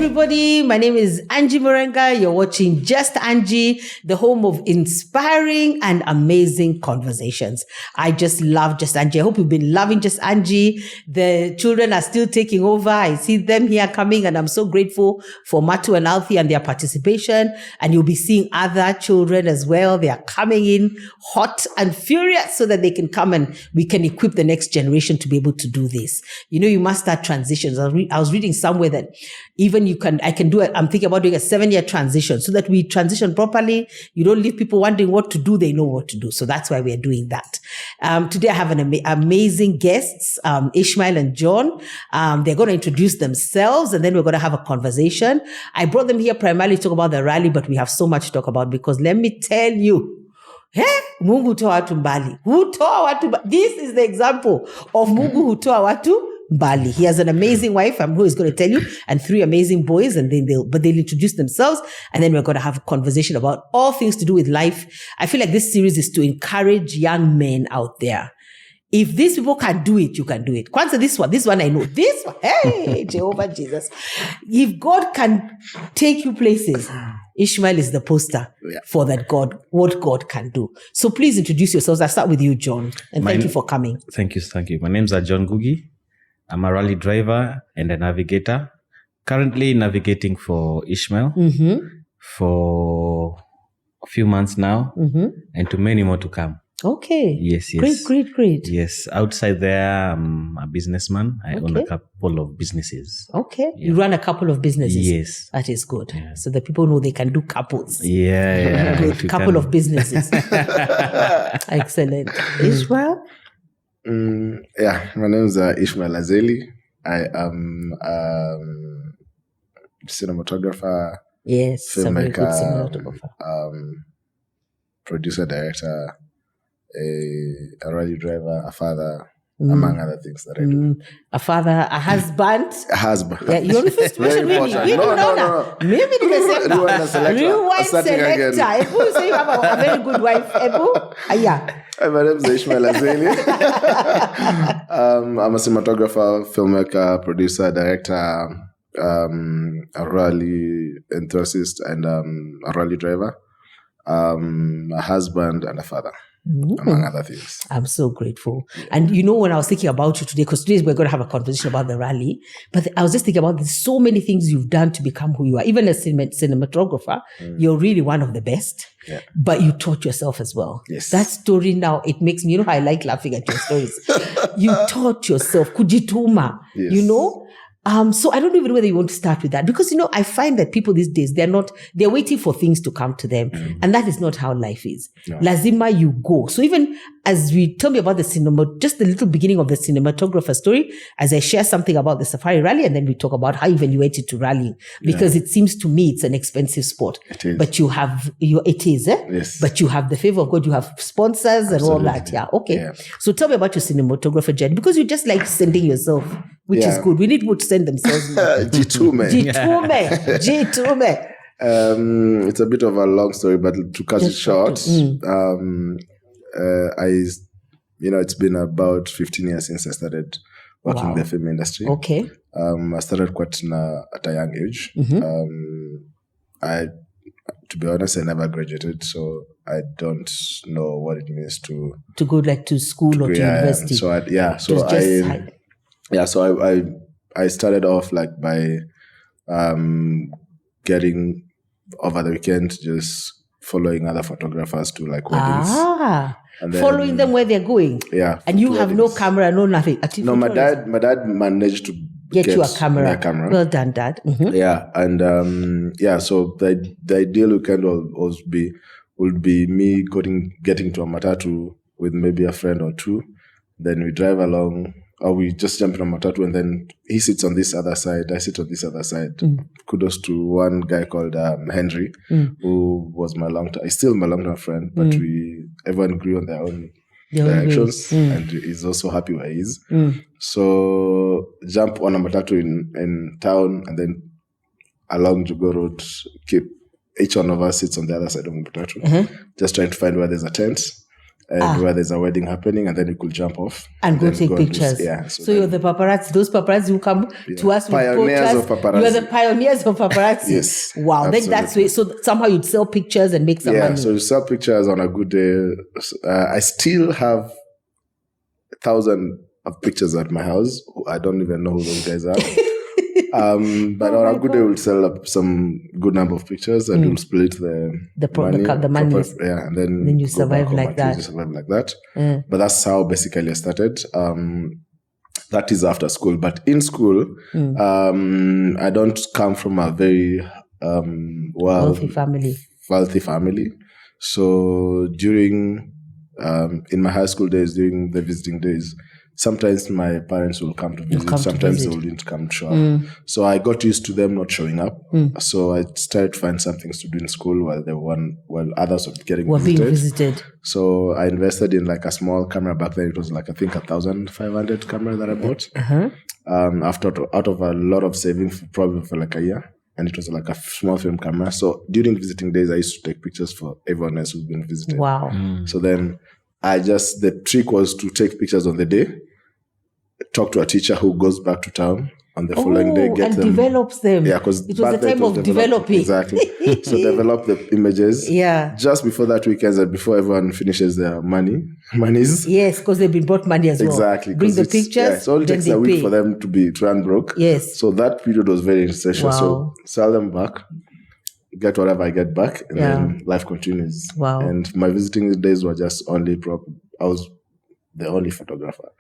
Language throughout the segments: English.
everybody. My name is Angie Murenga. You're watching Just Angie, the home of inspiring and amazing conversations. I just love Just Angie. I hope you've been loving Just Angie. The children are still taking over. I see them here coming, and I'm so grateful for Matu and Alfie and their participation. And you'll be seeing other children as well. They are coming in hot and furious so that they can come and we can equip the next generation to be able to do this. You know, you must start transitions. I was reading somewhere that even I can do it. I'm thinking about doing a 7-year transition so that we transition properly. You don't leave people wondering what to do. They know what to do. So that's why we're doing that. Today I have amazing guests, Ishmael and John. They're going to introduce themselves and then we're going to have a conversation. I brought them here primarily to talk about the rally, but we have so much to talk about because let me tell you, Mungu toa watu mbali. This is the example of Mungu who toa watu mbali. He has an amazing wife, who is going to tell you, and 3 amazing boys, and then they'll introduce themselves, and then we're going to have a conversation about all things to do with life. I feel like this series is to encourage young men out there. If these people can do it, you can do it. Kwanza this one I know. This one, hey, Jehovah Jesus. If God can take you places, Ishmael is the poster for that what God can do. So please introduce yourselves. I'll start with you, John. And thank you for coming. Thank you. My name's John Ngugi. I'm a rally driver and a navigator. Currently navigating for Ishmael for a few months now and to many more to come. Okay. Yes. Great. Yes. Outside there, I'm a businessman. I own a couple of businesses. Okay. Yeah. You run a couple of businesses. Yes. That is good. Yeah. So that people know they can do couples. Yeah. Good. Couple of businesses. Excellent. Ishmael? My name is Ishmael Azeli. I am cinematographer. Yes. Filmmaker. Producer, director. A rally driver, a father, among other things that I do. A father, a husband. Yeah, you're the first person really. No. Maybe Rewind selector. Ebu say you have a very good wife. Ebu? Yeah. My name is Ishmael Azeli. I'm a cinematographer, filmmaker, producer, director, a rally enthusiast, and a rally driver. A husband and a father, among other things. I'm so grateful. And you know, when I was thinking about you today, because today we're going to have a conversation about the rally, but I was just thinking about so many things you've done to become who you are. Even as cinematographer, you're really one of the best, but you taught yourself as well. Yes. That story now, it makes me, I like laughing at your stories. You taught yourself, kujituma, so I don't know even whether you want to start with that because, I find that people these days, they're waiting for things to come to them. And that is not how life is. No. Lazima, you go. So even as we tell me about just the little beginning of the cinematographer story, as I share something about the safari rally, and then we talk about how even you went into rallying, because it seems to me it's an expensive sport. It is. But it is, eh? Yes. But you have the favor of God, you have sponsors and all that. Yeah. Okay. Yeah. So tell me about your cinematographer journey, because you just like sending yourself, which is good. We need people to send themselves. G2 G2. It's a bit of a long story, but to cut it short, it's been about 15 years since I started working in the film industry. Okay. I started quite at a young age. To be honest, I never graduated, so I don't know what it means to go to school or to university. So I started off by getting over the weekend, just following other photographers to weddings. And then, following them where they're going. Yeah. And you have no camera, no nothing. No, my dad managed to get you a camera. Well done, Dad. Mm-hmm. Yeah, and so the ideal weekend would be me getting to a matatu with maybe a friend or two. Then we drive along, or we just jump in a matatu, and then he sits on this other side, I sit on this other side. Kudos to one guy called Henry, who was still my long-term friend, but everyone grew on their own directions, and he's also happy where he is. So jump on a matatu in town, and then along Jugo Road, each one of us sits on the other side of the matatu, just trying to find where there's a tent. and where there's a wedding happening, and then you could jump off and go then take and do- pictures. So You're the paparazzi. Those paparazzi who come to us with Pioneers photos. of paparazzi. You're the pioneers of paparazzi. Yes, Wow. Then that's absolutely. way. So somehow you'd sell pictures and make some money. So you sell pictures on a good day. I still have 1,000 of pictures at my house. I don't even know who those guys are. But on a good day, we'll sell up some good number of pictures and we'll split the money. And then you go survive back home like and that. you survive like that. But that's how basically I started. That is after school. But in school, I don't come from a very wealthy family. So during in my high school days, during the visiting days, sometimes my parents will come to visit. Sometimes they wouldn't come to show up. So I got used to them not showing up. So I started to find some things to do in school while others were being visited. So I invested in like a small camera back then. It was like I think 1,500 camera that I bought. Out of a lot of saving probably for like a year. And it was like a small film camera. So during visiting days, I used to take pictures for everyone else who's been visiting. Wow. So then the trick was to take pictures on the day, talk to a teacher who goes back to town on the following day, develops them. Yeah, because it was the time of developing. Exactly. So develop the images. Yeah. Just before that weekend, and before everyone finishes their monies. Yes, because they've been bought money as well. Exactly. Bring the pictures. Yeah, it only takes a week for them to run broke. Yes. So that period was very essential. Wow. So sell them back, get whatever I get back, and then life continues. Wow. And my visiting days were just only I was the only photographer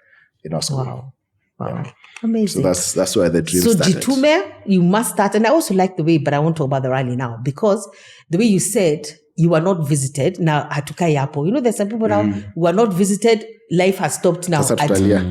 in our school. Wow. Yeah. Amazing. So that's where the dream started. So Jitume, you must start. And I also like the way, but I won't talk about the rally now, because the way you said you were not visited. Now, hatukai hapo. You know, there's some people now who are not visited. Life has stopped now. Sasa tutalia.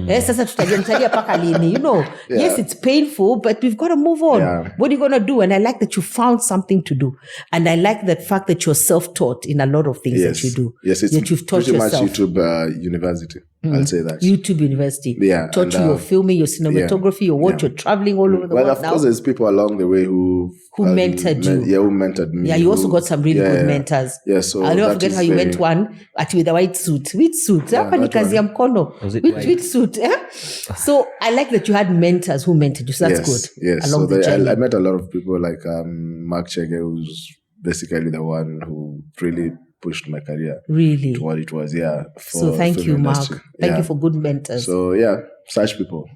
You know, yes, it's painful, but we've got to move on. Yeah. What are you going to do? And I like that you found something to do. And I like the fact that you're self-taught in a lot of things that you do. Yes, it's that you've taught pretty yourself. much YouTube University. I'll say that. YouTube University. Yeah. Taught you your filming, your cinematography, your what, you're traveling all over the world now. Well, of course, there's people along the way who mentored you. Yeah, who mentored me. Yeah, you also got some really good mentors. Yeah, so I'll never forget how you went one with a white suit. Which suit? Hapa ni kazi ya mkono. Which suit? So I like that you had mentors who mentored you. So that's good. Yes. Along the journey. I met a lot of people like Mark Chege, who's basically the one who really pushed my career to what it was. So thank you, Mark. Thank you for good mentors. So such people,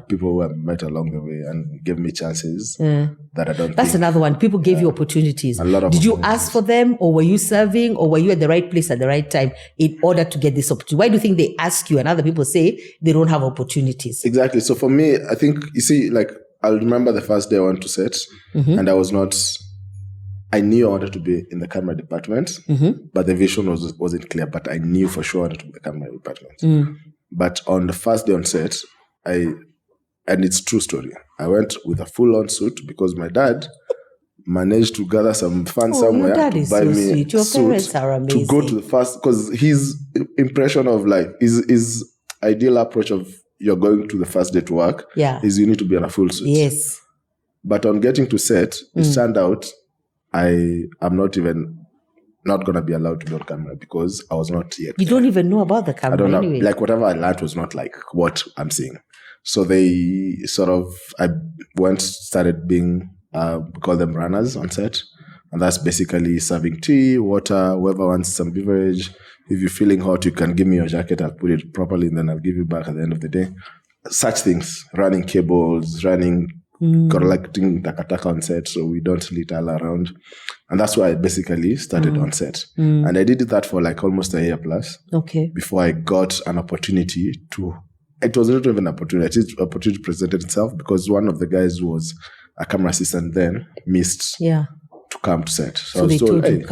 people who I met along the way and gave me chances that I don't. That's another one. People gave you opportunities. A lot of. Did you ask for them, or were you serving, or were you at the right place at the right time in order to get this opportunity? Why do you think they ask you and other people say they don't have opportunities? Exactly. So for me, I think you see, like I'll remember the first day I went to set, and I knew I wanted to be in the camera department, but the vision wasn't clear. But I knew for sure I wanted to be in the camera department. But on the first day on set, and it's true story, I went with a full-on suit because my dad managed to gather some funds somewhere to buy me a suit to go to the first, because his impression of life, his ideal approach of you're going to the first day to work is you need to be in a full suit. Yes. But on getting to set, it turned out I am not going to be allowed to be on camera because I was not yet. You don't even know about the camera. I don't know. Anyway. Like whatever I learned was not like what I'm seeing. So they started being, we call them runners on set. And that's basically serving tea, water, whoever wants some beverage. If you're feeling hot, you can give me your jacket. I'll put it properly and then I'll give you back at the end of the day. Such things, running cables, collecting takataka on set so we don't litter all around. And that's why I basically started on set. And I did that for like almost a year plus. Okay. Before I got an opportunity it was not even an opportunity. The opportunity presented itself because one of the guys who was a camera assistant then missed to come to set. So I was told, hey,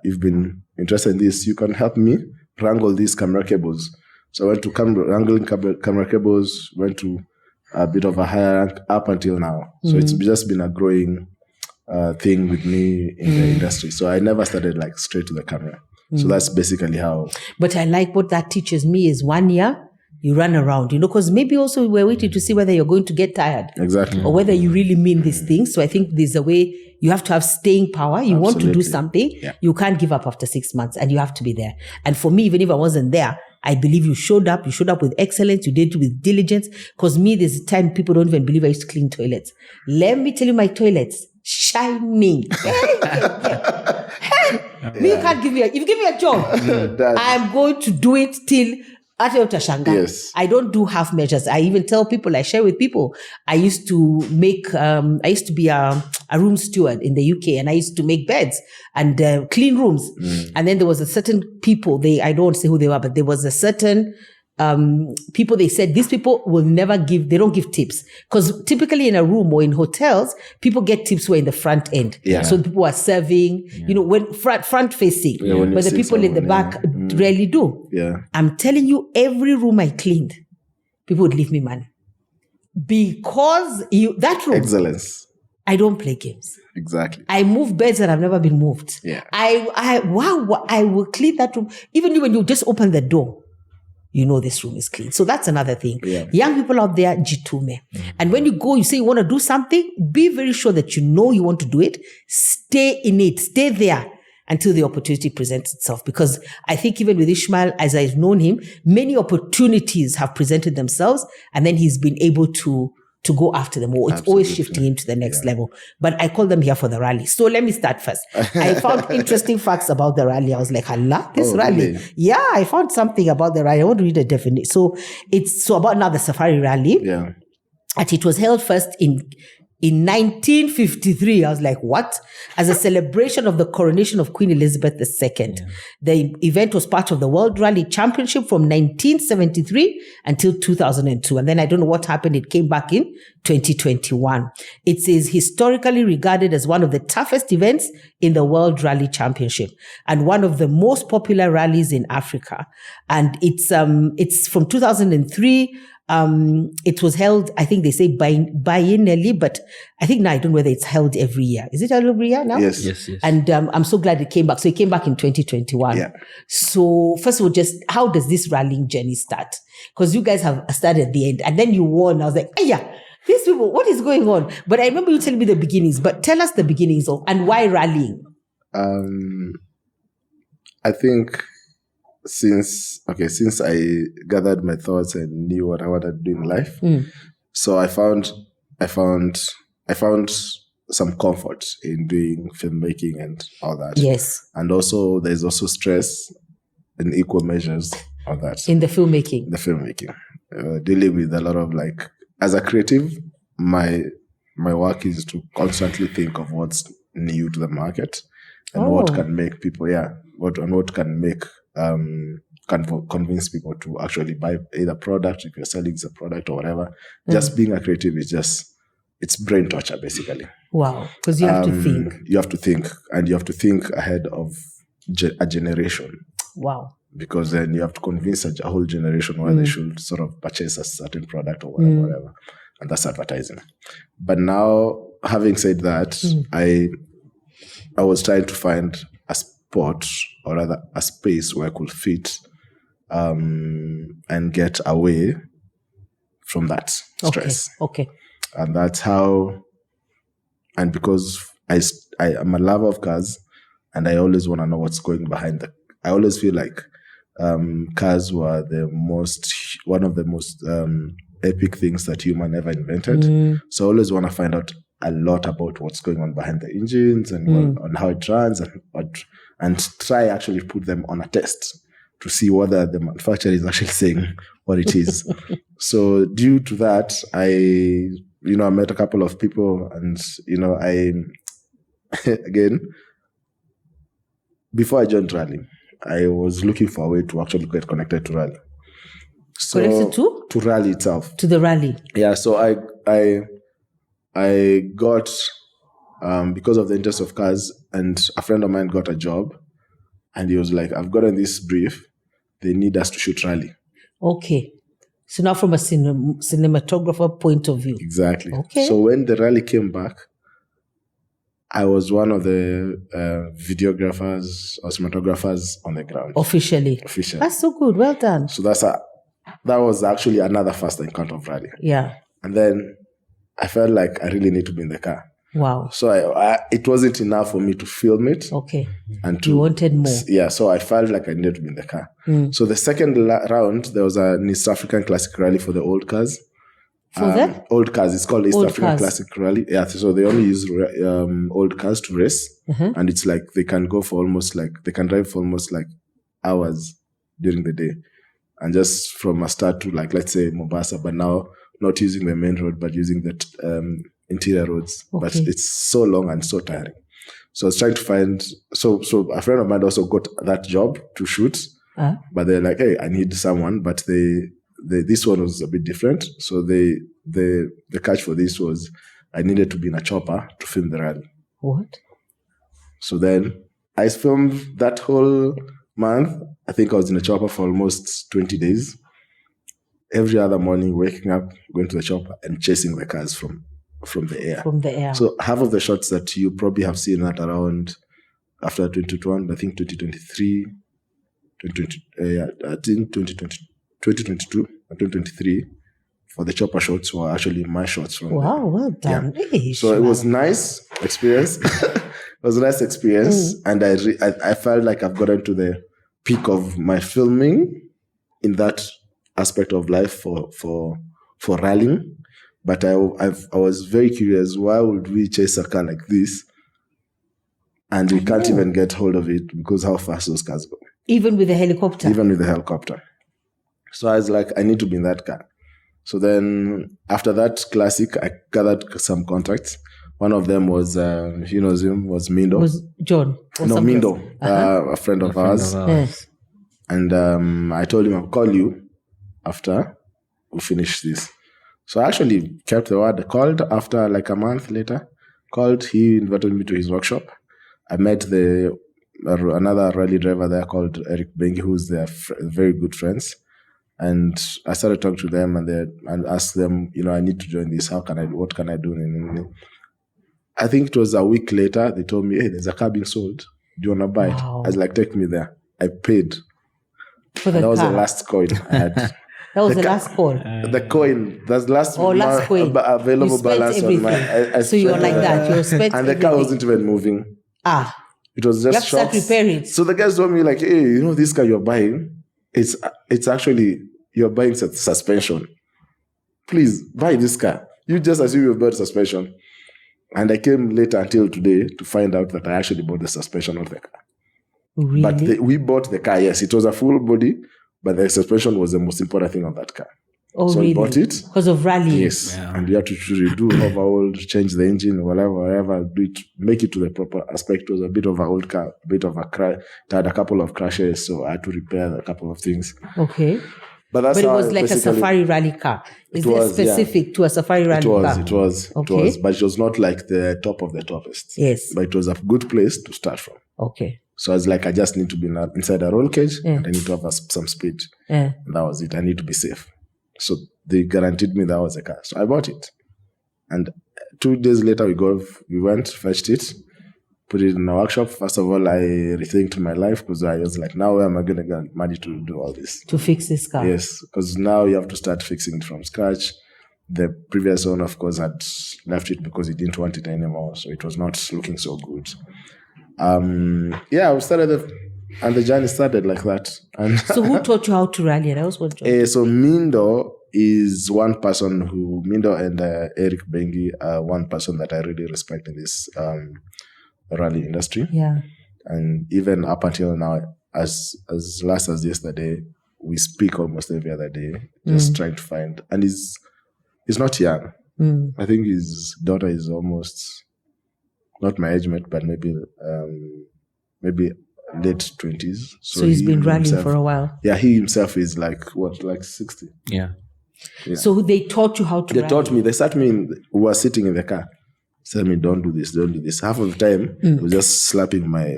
you've been interested in this. You can help me wrangle these camera cables. So I went to wrangling camera cables, went to a bit of a higher rank up until now. So it's just been a growing thing with me in the industry. So I never started like straight to the camera. So that's basically how. But I like what that teaches me is 1 year, you run around, because maybe also we're waiting to see whether you're going to get tired. Exactly. Or whether you really mean these things. So I think there's a way you have to have staying power. You want to do something. Yeah. You can't give up after 6 months and you have to be there. And for me, even if I wasn't there, I believe you showed up with excellence. You did it with diligence. Because me, there's a time people don't even believe I used to clean toilets. Let me tell you, my toilets, shining. Me, you can't give me if you give me a job, I'm going to do it till Yes. I don't do half measures. I even tell people, I share with people. I used to be a room steward in the UK, and I used to make beds and clean rooms. And then there was a certain people, I don't want to say who they were, but there was a certain people, they said these people will never they don't give tips. Because typically in a room or in hotels, people get tips who are in the front end. Yeah. So people are serving, when front facing. But the people in the back rarely do. Yeah. I'm telling you, every room I cleaned, people would leave me money. Because that room, Excellence. I don't play games. Exactly. I move beds that have never been moved. Yeah. I will clean that room. Even when you just open the door, this room is clean. So that's another thing. Yeah. Young people out there, jitume. And when you go, you say you want to do something, be very sure that you want to do it. Stay in it. Stay there until the opportunity presents itself. Because I think even with Ishmael, as I've known him, many opportunities have presented themselves, and then he's been able to go after them, or it's always shifting him to the next level. But I call them here for the rally. So let me start first. I found interesting facts about the rally. I was like, Allah, this rally. Really? Yeah, I found something about the rally. I want to read a definition. So it's about now the Safari Rally. Yeah. And it was held first in 1953. I was like, what? As a celebration of the coronation of Queen Elizabeth II. Yeah. The event was part of the World Rally Championship from 1973 until 2002. And then I don't know what happened. It came back in 2021. It is historically regarded as one of the toughest events in the World Rally Championship and one of the most popular rallies in Africa. And it's from 2003. It was held, I think they say biennially, but I think now I don't know whether it's held every year. Is it held every year now? Yes. And I'm so glad it came back. So it came back in 2021. Yeah. So first of all, just how does this rallying journey start? Because you guys have started at the end and then you won. I was like, these people, what is going on? But I remember you telling me the beginnings, but tell us the beginnings and why rallying? I think since I gathered my thoughts and knew what I wanted to do in life, so I found some comfort in doing filmmaking and all that. Yes. And also there's also stress in equal measures of that. In the filmmaking. Dealing with a lot of as a creative, my work is to constantly think of what's new to the market and what can make people, what can make can convince people to actually buy either product if you're selling the product or whatever. Just being a creative is it's brain torture basically. Wow, because you have to think. You have to think, and you have to think ahead of a generation. Wow. Because then you have to convince a whole generation why they should sort of purchase a certain product or whatever. And that's advertising. But now, having said that, I was trying to find a spot or rather a space where I could fit and get away from that stress. Okay. And that's how, and because I am a lover of cars and I always want to know what's going behind I always feel like cars were one of the most epic things that human ever invented. So I always want to find out a lot about what's going on behind the engines and on how it runs and try actually put them on a test to see whether the manufacturer is actually saying what it is. So due to that, I met a couple of people and, I, again, before I joined Rally, I was looking for a way to actually get connected to Rally. So connected to? To Rally itself. To the Rally. Yeah, so I got, because of the interest of cars, and a friend of mine got a job, and he was like, I've gotten this brief, they need us to shoot Rally. Okay. So now from a cinematographer point of view. Exactly. Okay. So when the Rally came back, I was one of the videographers or cinematographers on the ground. Officially. That's so good. Well done. So that's that was actually another first encounter of rally. Yeah. And then I felt like I really need to be in the car. Wow. So it wasn't enough for me to film it. Okay. And You wanted more. Yeah, so I felt like I needed to be in the car. So the second round, there was an East African Classic Rally for the old cars. For that? Old cars. It's called East Old African cars. Classic Rally. Yeah, so they only use old cars to race. And it's like they can drive for almost like hours during the day. And just from a start to like, let's say Mombasa, but now not using the main road, but using the interior roads. Okay. But it's so long and so tiring. So I was trying to find, so a friend of mine also got that job to shoot, but they're like, hey, I need someone, but this one was a bit different. So the catch for this was I needed to be in a chopper to film the rally. What? So then I filmed that whole month. I think I was in a chopper for almost 20 days. Every other morning, waking up, going to the chopper and chasing the cars from the air. From the air. So half of the shots that you probably have seen at around after 2021, I think 2023, 2022 and 2023 for the chopper shots were actually my shots from Wow, well done. Yeah. Hey, so it was nice experience. It was a nice experience. And I felt like I've gotten to the peak of my filming in that aspect of life for rallying. But I was very curious, why would we chase a car like this and we can't even get hold of it because how fast those cars go? Even with the helicopter? Even with the helicopter. So I was like, I need to be in that car. So then after that classic, I gathered some contacts. One of them was, he knows him, was Mindo. Was John? No, Mindo, a friend of ours. Yes. And I told him I'll call you after we finish this. So I actually kept the word. I called after like a month later. He invited me to his workshop. I met another rally driver there called Eric Bengi, who's their very good friends. And I started talking to them and asked them, I need to join this. What can I do? I think it was a week later, they told me, hey, there's a car being sold. Do you want to buy it? I was like, take me there. I paid. For the that was car. the last coin I had. That was the last call. The coin. That's last coin. Available You spent balance everything. on my. So you're like that. You spent and the car wasn't even moving. It was just you have to shots. start repairing. So the guys told me like, hey, this car you're buying, it's actually you're buying suspension. Please buy this car. You just assume you've bought suspension. And I came later until today to find out that I actually bought the suspension of the car. Really? But we bought the car, yes. It was a full body, but the suspension was the most important thing on that car. Oh, so really? we bought it. Because of rallying? Yes. Yeah. And we had to redo overhaul, change the engine, whatever, do it, make it to the proper aspect. It was a bit of an old car, a bit of a crash. It had a couple of crashes, so I had to repair a couple of things. Okay. But it was like a safari rally car. Is it specific to a safari rally car? It was. But it was not like the top of the toppest. Yes. But it was a good place to start from. Okay. So I was like, I just need to be inside a roll cage and I need to have some speed. And that was it. I need to be safe. So they guaranteed me that was the car. So I bought it. And 2 days later, we went, fetched it, put it in a workshop. First of all, I rethinked my life because I was like, now where am I going to get money to do all this? To fix this car? Yes, because now you have to start fixing it from scratch. The previous owner, of course, had left it because he didn't want it anymore. So it was not looking so good. We started and the journey started like that. And so who taught you how to rally? That was what. So Mindo is one person Mindo and Eric Bengi are one person that I really respect in this rally industry. Yeah. And even up until now, as last as yesterday, we speak almost every other day, just trying to find. And he's not young. I think his daughter is almost not my age mate, but maybe late 20s. So he's been rallying for a while. Yeah, he himself is like 60. Yeah. So they taught you how to rally? They taught me. They sat me we were sitting in the car. Said me, don't do this. Half of the time, I was just slapping my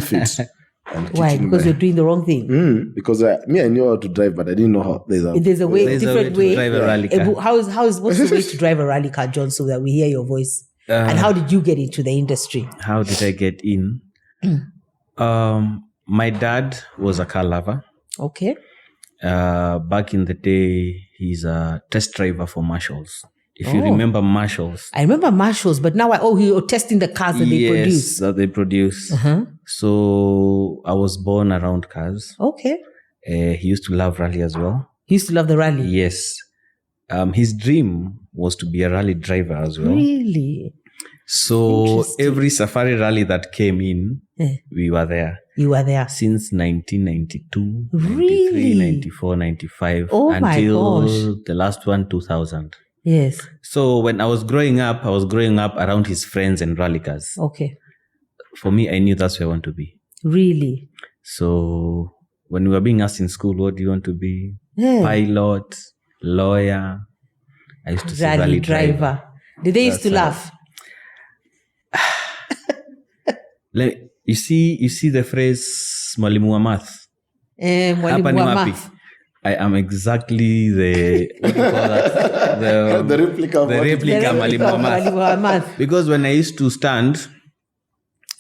feet. Why? Because you're doing the wrong thing? Because I knew how to drive, but I didn't know how. There's a different way to drive a rally car. What's the way to drive a rally car, John, so that we hear your voice? And how did you get into the industry? How did I get in? My dad was a car lover. Okay. Back in the day, he's a test driver for Marshalls. If you remember Marshalls. I remember Marshalls, but now you're testing the cars that they produce. Yes, that they produce. So I was born around cars. Okay. He used to love rally as well. He used to love the rally? Yes. His dream was to be a rally driver as well. Really? So every safari rally that came in, we were there. You were there? Since 1992, Really? 93, 94, 95, until the last one, 2000. Yes. So when I was growing up around his friends and rally cars. Okay. For me, I knew that's where I want to be. Really? So when we were being asked in school, what do you want to be? Pilot, lawyer. I used to say rally driver. Did they used to laugh? You see the phrase mwalimu wa math? Mwalimu wa math. I am exactly the what do you call that? The replica mwalimu wa math. Because when I used to stand,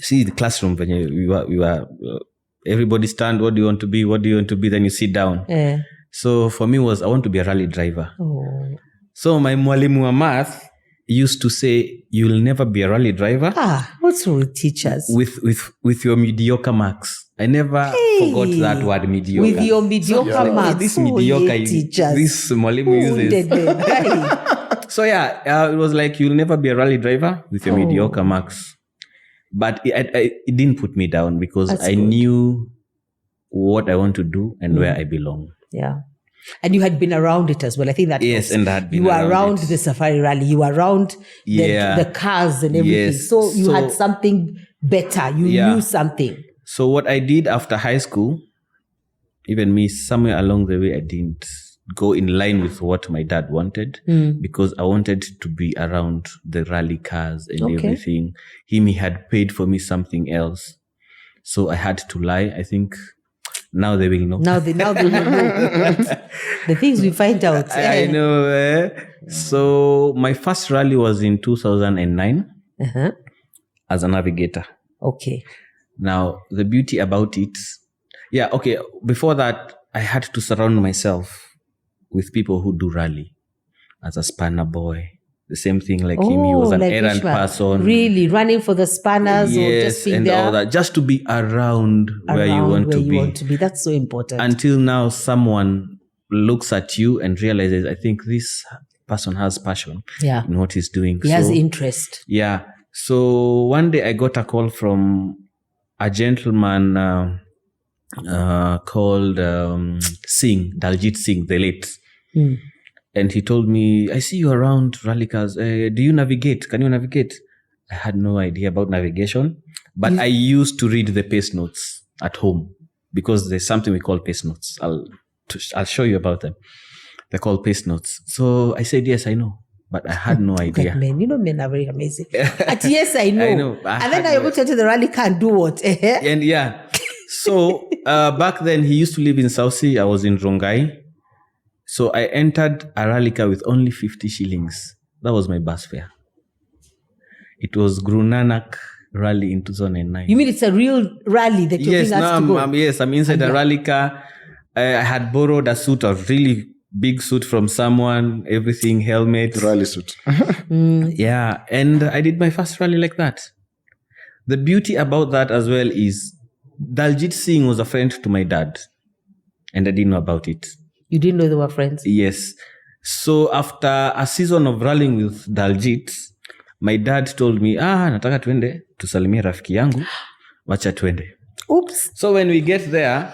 see the classroom when we were everybody stand, what do you want to be? What do you want to be? Then you sit down. So for me I want to be a rally driver. So my mwalimu wa math used to say, you'll never be a rally driver. What's wrong with teachers? With your mediocre marks. I never forgot that word, mediocre. With your mediocre marks. This mediocre, this mwalimu uses. So it was like, you'll never be a rally driver with your mediocre marks. But it didn't put me down because I knew what I want to do and where I belong. Yeah. And you had been around it as well. I think that yes, and I had been you were around the safari rally. You were around the cars and everything. Yes. So you had something better. You knew something. So what I did after high school, even me, somewhere along the way, I didn't go in line with what my dad wanted because I wanted to be around the rally cars and everything. He had paid for me something else. So I had to lie. I think now they will know. Now they will know. The things we find out. I know. So my first rally was in 2009 as a navigator. Okay. Now, the beauty about it, before that, I had to surround myself with people who do rally. As a spanner boy, the same thing like him. He was an errand person. Really? Running for the spanners or just being there? All that. Just to be around where you want to be. That's so important. Until now, someone looks at you and realizes, I think this person has passion in what he's doing. He has interest. Yeah. So one day I got a call from a gentleman called Daljit Singh, the late. And he told me, I see you around rally cars. Do you navigate? Can you navigate? I had no idea about navigation, but I used to read the pace notes at home because there's something we call pace notes. I'll show you about them. They're called pace notes. So I said, yes, I know. But I had no idea. Men, men are very amazing. Yes, I know. And then I go to the rally car and do what? And so back then he used to live in South Sea. I was in Rongai. So I entered a rally car with only 50 shillings. That was my bus fare. It was Guru Nanak rally in 2009. You mean it's a real rally that you're being asked to go? Yes, I'm inside a rally car. I had borrowed a really big suit from someone, everything, helmet. Rally suit. Yeah, and I did my first rally like that. The beauty about that as well is Daljit Singh was a friend to my dad, and I didn't know about it. You didn't know they were friends? Yes. So after a season of rallying with Daljit, my dad told me, nataka twende, tusalimie rafiki yangu, wacha twende. Oops. So when we get there,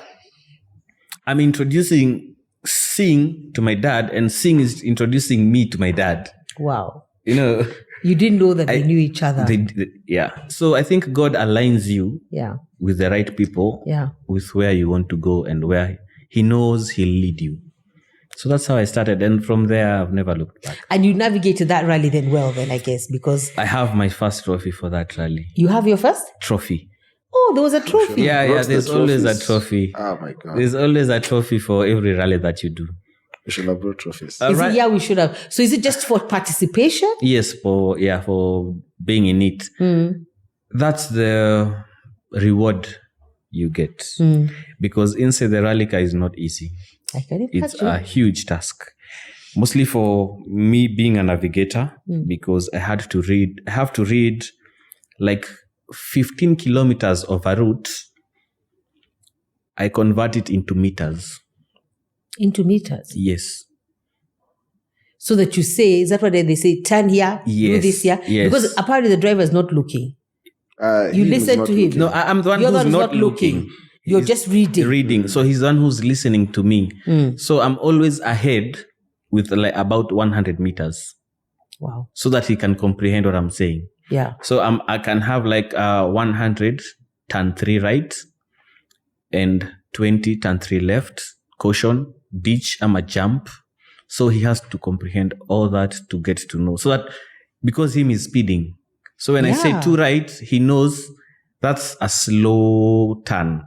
I'm introducing Singh to my dad, and Singh is introducing me to my dad. Wow. You didn't know that they knew each other. So I think God aligns you with the right people, with where you want to go and where He knows He'll lead you. So that's how I started. And from there, I've never looked back. And you navigated that rally then I guess, because... I have my first trophy for that rally. You have your first? Trophy. Oh, there was a trophy. Yeah, there's always a trophy. Oh my God. There's always a trophy for every rally that you do. We should have brought trophies. We should have. So is it just for participation? Yes, for being in it. That's the reward you get. Because inside the rally car is not easy. I can It's imagine. a huge task. Mostly for me being a navigator, because I have to read like 15 kilometers of a route. I convert it into meters. Into meters? Yes. So that you say, is that what they say? Turn here, do this here? Yes. Because apparently the driver is not looking. You listen to him. No, I'm the one who's not looking. You're He's just reading. Reading. So he's the one who's listening to me. So I'm always ahead with like about 100 meters. Wow. So that he can comprehend what I'm saying. Yeah. So I can have like 100, turn 3 right, and 20, turn 3 left, caution, ditch, I'm a jump. So he has to comprehend all that to get to know. So that because him is speeding. So when I say 2 right, he knows that's a slow turn.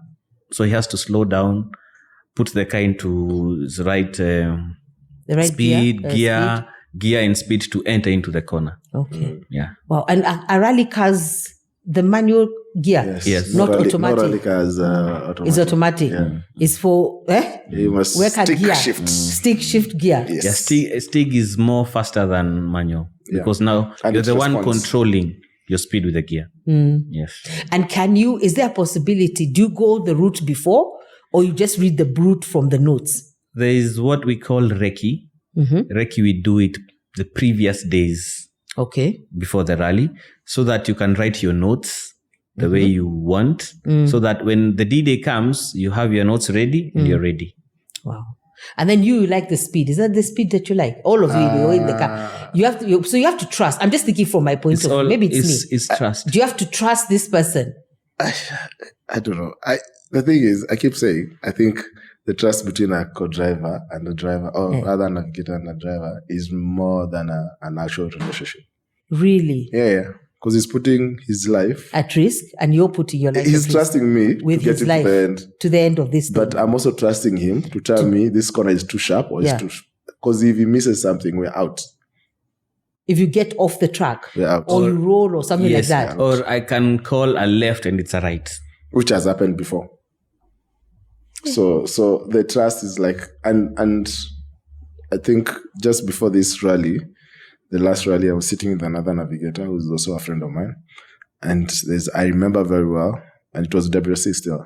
So he has to slow down, put the car into the right, speed, gear and speed to enter into the corner. Okay. Yeah. Wow. And a rally car's the manual gear. Yes. Not automatic. No rally cars automatic. It's automatic. Yeah. It's for You must stick shift. Stick shift gear. Yes. Yeah, stick is more faster than manual because now And you're it the one responds. controlling your speed with the gear. Yes. And is there a possibility, do you go the route before or you just read the route from the notes? There is what we call recce. Recce, we do it the previous days before the rally so that you can write your notes the way you want so that when the D-Day comes, you have your notes ready and you're ready. Wow. And then you like the speed. Is that the speed that you like? All of you in the car. You have to trust. I'm just thinking from my point of view. Maybe it's me. It's trust. Do you have to trust this person? I don't know. The thing is, I keep saying, I think the trust between a co-driver and the driver, or rather navigator and a driver, is more than an actual relationship. Really? Yeah. Because he's putting his life at risk, and you're putting your life. He's trusting me with to get his life to the end of this thing. But I'm also trusting him to tell me this corner is too sharp or it's too. Because if he misses something, we're out. If you get off the track, we're out. Or you roll or something like that, or I can call a left and it's a right, which has happened before. So the trust is like, and I think just before this rally, the last rally, I was sitting with another navigator who's also a friend of mine. And I remember very well, and it was WC still.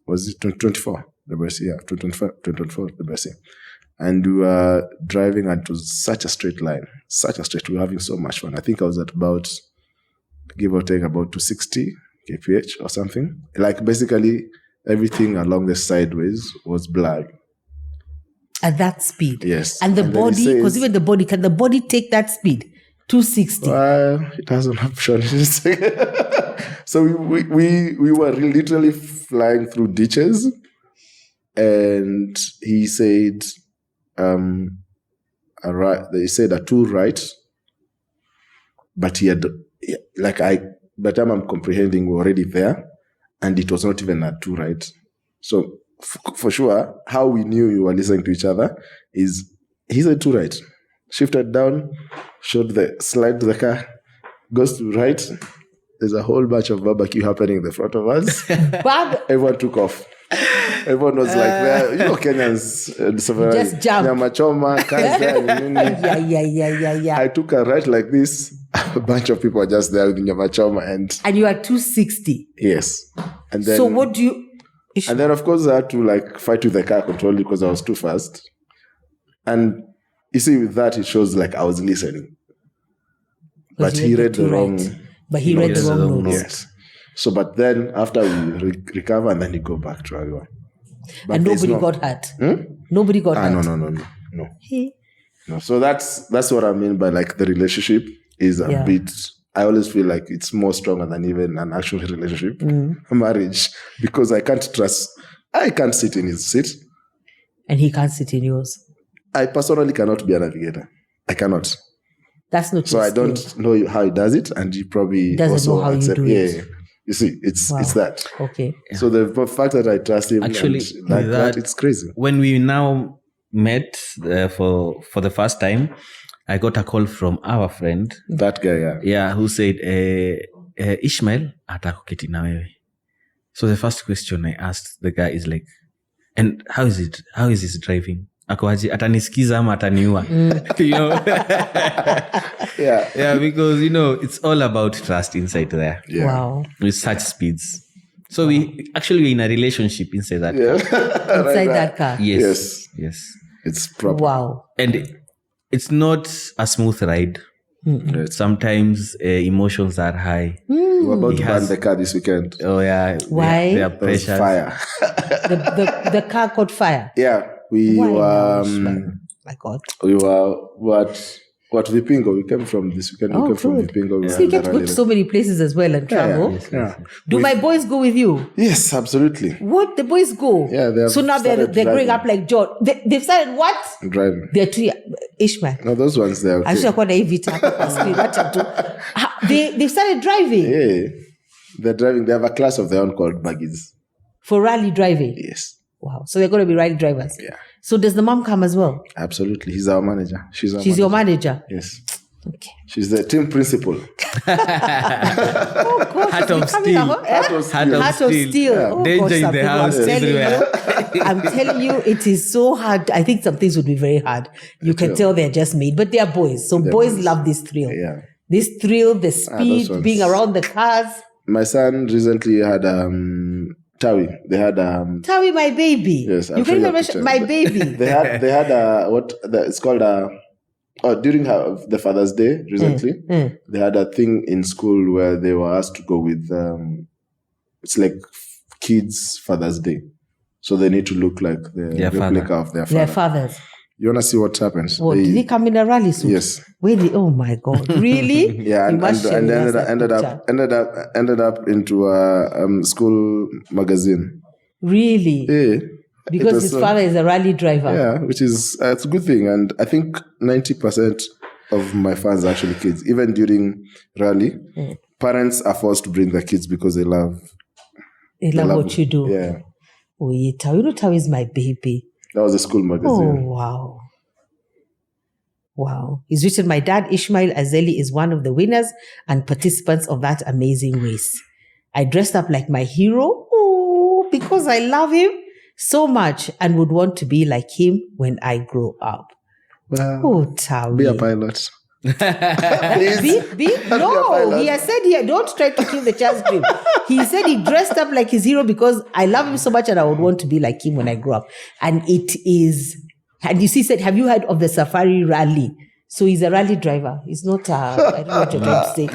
Was it 2024? WC, yeah, 2024 WC. And we were driving, and it was such a straight line. We were having so much fun. I think I was at about, give or take, about 260 kph or something. Like basically everything along the sideways was blurred. At that speed? Yes. And the body, because even the body, can the body take that speed? 260? It has an option. So we were literally flying through ditches, and he said, they said a 2 right, but he had, like by the time I'm comprehending, we're already there, and it was not even a 2 right. So for sure, how we knew we were listening to each other is he said 2 right, shifted down, slide the car, goes to right. There's a whole bunch of barbecue happening in the front of us. Everyone took off. Everyone was like, Kenyans, just jump. Nyamachoma, Yeah. I took a right like this. A bunch of people are just there with Nyamachoma. And you are 260? Yes. And then, so what do you... And then, of course, I had to fight with the car control because I was too fast. And you see, with that, it shows I was listening. But he read the wrong... But he read the wrong notes. Yes. So, but then after we recover, and then you go back to everyone. And nobody got hurt? Nobody got hurt? No. No. So that's what I mean by the relationship is a bit... I always feel like it's more stronger than even an actual relationship, a marriage, because I can't sit in his seat. And he can't sit in yours. I personally cannot be a navigator. I cannot. That's not so I don't know how he does it, and he probably doesn't also know how you do it. Yeah. You see, it's that. Okay. Yeah. So the fact that I trust him actually that it's crazy. When we now met for the first time, I got a call from our friend. That guy, yeah, who said, Ishmael, atakuketi na wewe. So the first question I asked the guy is And how is his driving? Akoaje, atanisikiza ama ataniua? You know? Yeah, because, it's all about trust inside there. Yeah. Wow. With such speeds. So we're in a relationship inside that car. Inside that car. Yes. It's proper. Wow. And it's not a smooth ride. Sometimes emotions are high. We're about to burn the car this weekend. Oh yeah. Why? There are There was pressures. fire. The car caught fire. Yeah. We Why were now, Ishmael? My God. we were what Vipingo. We came from this weekend. We came from good. Vipingo. We So were you get to in go the to so many places as well and travel. Yeah. Do my boys go with you? Yes, absolutely. What? The boys go? Yeah, they have So now they're started growing driving. up like John. They've started what? Driving. They're 2 years. Ishmael. No, those ones they're okay. Actually, they've started driving Yeah. They're driving. They have a class of their own called buggies. for rally driving. Yes. Wow. So they're going to be rally drivers. Yeah. So does the mom come as well? Absolutely. He's our manager. She's Your manager. Yes. Okay. She's the team principal. Oh, God. Heart she's of becoming steel. Heart of steel. Heart of steel. Yeah. Oh, Danger God, in some the people, house I'm telling you, it is so hard. I think some things would be very hard. You can tell they're just made, but they're boys. So boys love this thrill. Yeah. This thrill, the speed, ones. being around the cars. My son recently had Tawi. They had Tawi, my baby. Yes, you I'll can show you a mention picture. my baby. they had it's called during the Father's Day recently. They had a thing in school where they were asked to go with it's like kids Father's Day, so they need to look like the Their replica father. of their Their father. fathers. You want to see what happens? What, did they come in a rally suit? Yes. Where did, oh my God. Really? Yeah, You and must share with us that picture. ended up into a school magazine. Really? Yeah. Because his father is a rally driver. Yeah, which is it's a good thing, and I think 90% of my fans are actually kids. Even during rally, parents are forced to bring their kids because they love. They love what you do. Yeah, Oh, yeah, Tawi. You know, Tawi is my baby. that was a school Oh, magazine. wow. Wow. He's written, my dad, Ishmael Azeli, is one of the winners and participants of that amazing race. I dressed up like my hero because I love him so much and would want to be like him when I grow up. Well, Oh, Tawi. be a pilot. No, pilot. he has said here, don't try to kill the child's dream. He said he dressed up like his hero because I love him so much and I would want to be like him when I grow up. And it is, and you see, said, have you heard of the Safari Rally? So he's a rally driver. He's not I don't know what you're trying to say.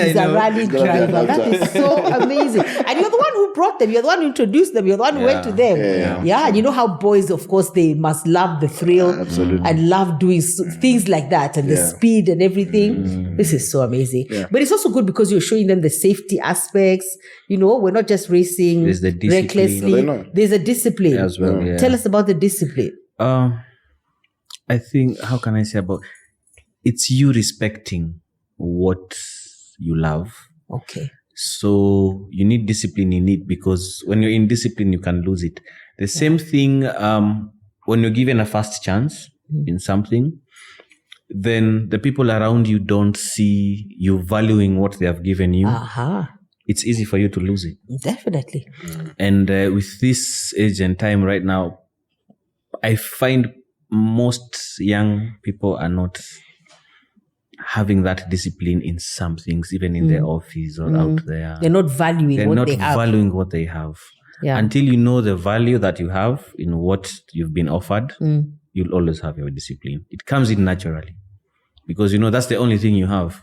He's a rally driver. That is so amazing. And you're the one who brought them. You're the one who introduced them. You're the one who went to them. Yeah. And you know how boys, of course, they must love the thrill and love doing things like that and the speed and everything. This is so amazing. But it's also good because you're showing them the safety aspects. You know, we're not just racing There's the discipline. recklessly. No, There's a discipline. As well, yeah. Tell us about the discipline. I think, how can I say about it's you respecting what you love. Okay. So you need discipline in it because when you're in discipline, you can lose it. The same thing when you're given a first chance in something, then the people around you don't see you valuing what they have given you. It's easy for you to lose it. Definitely. And with this age and time right now, I find most young people are not having that discipline in some things, even in their office or out there. They're not valuing what they have. Valuing what they have. Yeah. Until you know the value that you have in what you've been offered, you'll always have your discipline. It comes in naturally because that's the only thing you have.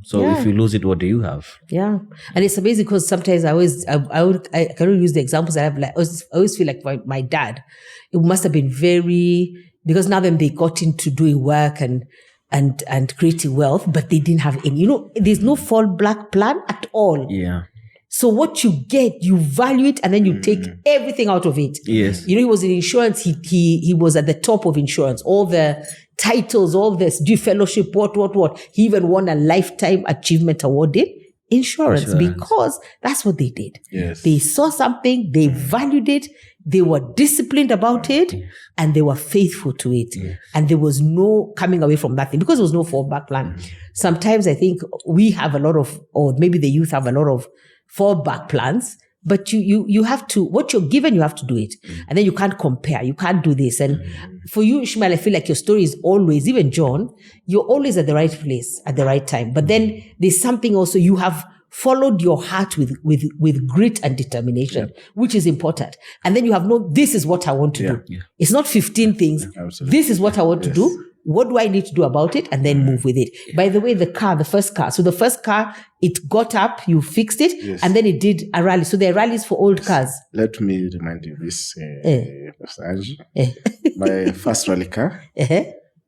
So if you lose it, what do you have? Yeah. And it's amazing because sometimes I can only use the examples I have. Like, I always feel like my dad, it must have been because now then they got into doing work and creating wealth, but they didn't have any, there's no fallback plan at all. Yeah. So what you get, you value it and then you take everything out of it. Yes. He was in insurance. He was at the top of insurance. All the titles, all this due fellowship, what. He even won a lifetime achievement award in insurance because that's what they did. Yes. They saw something, they valued it, they were disciplined about it, and they were faithful to it. And there was no coming away from that thing because there was no fallback plan. Sometimes I think we have a lot of, or maybe the youth have a lot of fallback plans, but you have to, what you're given, you have to do it. And then you can't compare. You can't do this. And for you, Ishmael, I feel like your story is always, even John, you're always at the right place at the right time. But then there's something also, you have followed your heart with grit and determination, which is important. And then you have this is what I want to do. Yeah. It's not 15 things. Absolutely. This is what I want to do. What do I need to do about it? And then move with it. By the way, the first car. So the first car, it got up, you fixed it, and then it did a rally. So there are rallies for old cars. Let me remind you this, Pastor Angie. My first rally car,